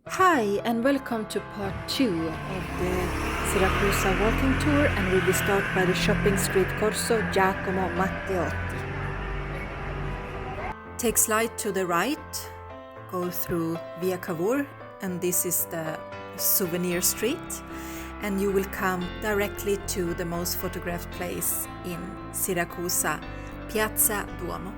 Hi, and welcome to part 2 of the Syracuse walking tour, and we will start by the shopping street Corso Giacomo Matteotti. Take slide to the right, go through via Cavour, and this is the souvenir street, and you will come directly to the most photographed place in Syracuse, Piazza Duomo.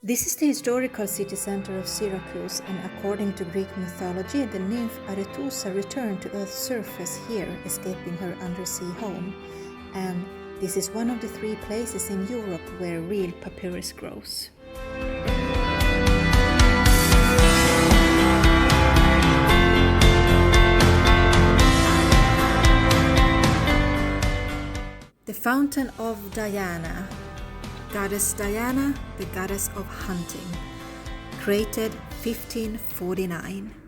This is the historical city center of Syracuse, and according to Greek mythology, the nymph Aretusa returned to Earth's surface here, escaping her undersea home. And this is one of the 3 places in Europe where real papyrus grows. The Fountain of Diana. Goddess Diana, the goddess of hunting, created 1549.